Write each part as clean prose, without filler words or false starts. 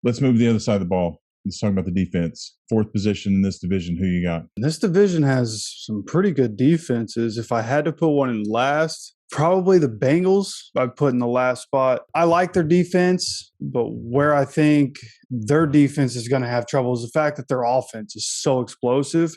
Let's move to the other side of the ball. Let's talk about the defense. Fourth position in this division. Who you got? This division has some pretty good defenses. If I had to put one in last, probably the Bengals I'd put in the last spot. I like their defense, but where I think their defense is going to have trouble is the fact that their offense is so explosive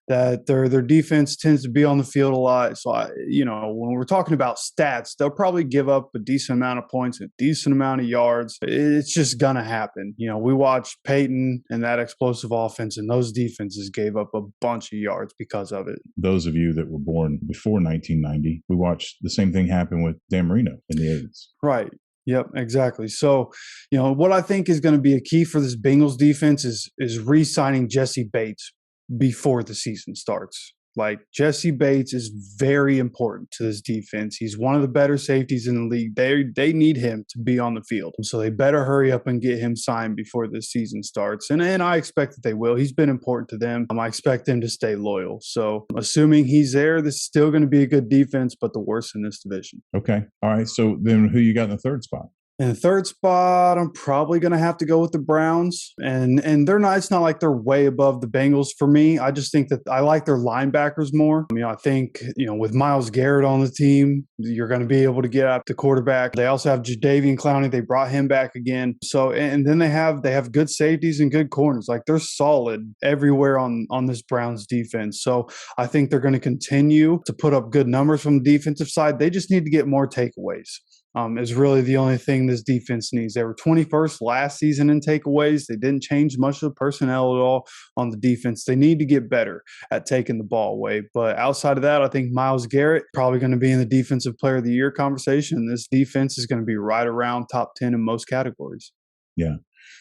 that their defense tends to be on the field a lot. So, when we're talking about stats, they'll probably give up a decent amount of points, a decent amount of yards. It's just going to happen. We watched Peyton and that explosive offense, and those defenses gave up a bunch of yards because of it. Those of you that were born before 1990, we watched the same thing happen with Dan Marino in the 80s. Right. Yep, exactly. So, what I think is going to be a key for this Bengals defense is re-signing Jesse Bates before the season starts. Like, Jesse Bates is very important to this defense. He's one of the better safeties in the league. They need him to be on the field. So they better hurry up and get him signed before this season starts. And I expect that they will. He's been important to them. I expect them to stay loyal. So assuming he's there, this is still going to be a good defense, but the worst in this division. Okay. All right. So then who you got in the third spot? In the third spot, I'm probably going to have to go with the Browns. And they're not, it's not like they're way above the Bengals for me. I just think that I like their linebackers more. I think, with Myles Garrett on the team, you're going to be able to get at the quarterback. They also have Jadeveon Clowney. They brought him back again. So, and then they have good safeties and good corners. Like, they're solid everywhere on this Browns defense. So I think they're going to continue to put up good numbers from the defensive side. They just need to get more takeaways. Is really the only thing this defense needs. They were 21st last season in takeaways. They didn't change much of the personnel at all on the defense. They need to get better at taking the ball away. But outside of that, I think Myles Garrett probably going to be in the Defensive Player of the Year conversation. This defense is going to be right around top 10 in most categories. Yeah.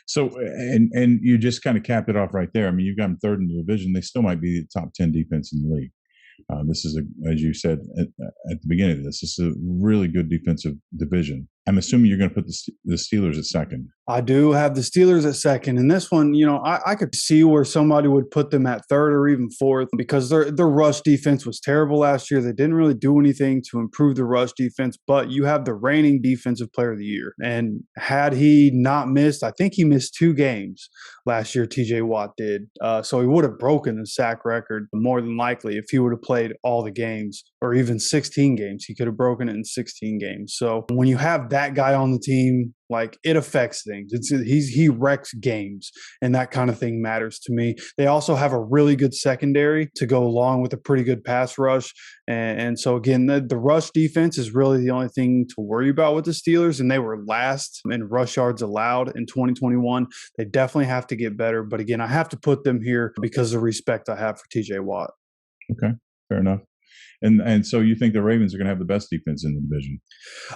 So, and you just kind of capped it off right there. I mean, you've got them third in the division. They still might be the top 10 defense in the league. This is, as you said at the beginning of this is a really good defensive division. I'm assuming you're going to put the Steelers at second. I do have the Steelers at second. And this one, I could see where somebody would put them at third or even fourth because their rush defense was terrible last year. They didn't really do anything to improve the rush defense, but you have the reigning Defensive Player of the Year. And had he not missed, I think he missed 2 games last year, TJ Watt did. So he would have broken the sack record more than likely if he would have played all the games or even 16 games. He could have broken it in 16 games. So when you have that guy on the team, like, it affects things. He wrecks games, and that kind of thing matters to me. They also have a really good secondary to go along with a pretty good pass rush. And so, again, the rush defense is really the only thing to worry about with the Steelers, and they were last in rush yards allowed in 2021. They definitely have to get better. But, again, I have to put them here because of the respect I have for TJ Watt. Okay, fair enough. And so you think the Ravens are going to have the best defense in the division?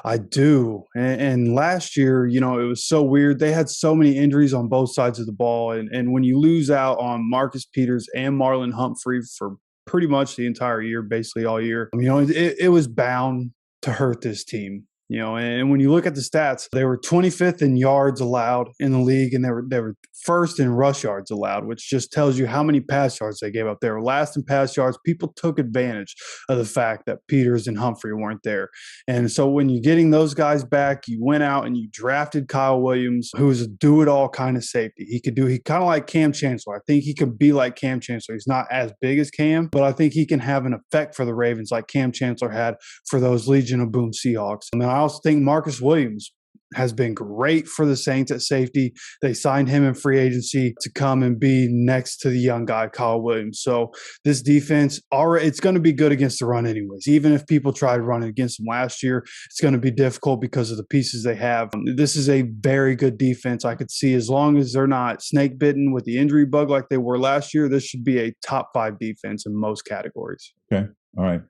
I do. And last year, it was so weird. They had so many injuries on both sides of the ball. And when you lose out on Marcus Peters and Marlon Humphrey for pretty much the entire year, basically all year, it was bound to hurt this team. And when you look at the stats, they were 25th in yards allowed in the league, and they were first in rush yards allowed, which just tells you how many pass yards they gave up. They were last in pass yards. People took advantage of the fact that Peters and Humphrey weren't there. And so when you're getting those guys back, you went out and you drafted Kyle Williams, who is a do-it-all kind of safety. He kind of like Cam Chancellor. I think he could be like Cam Chancellor. He's not as big as Cam, but I think he can have an effect for the Ravens like Cam Chancellor had for those Legion of Boom Seahawks. And then I also think Marcus Williams has been great for the Saints at safety. They signed him in free agency to come and be next to the young guy, Kyle Williams. So this defense, it's going to be good against the run anyways. Even if people tried running against them last year, it's going to be difficult because of the pieces they have. This is a very good defense. I could see, as long as they're not snake bitten with the injury bug like they were last year, this should be a top 5 defense in most categories. Okay. All right.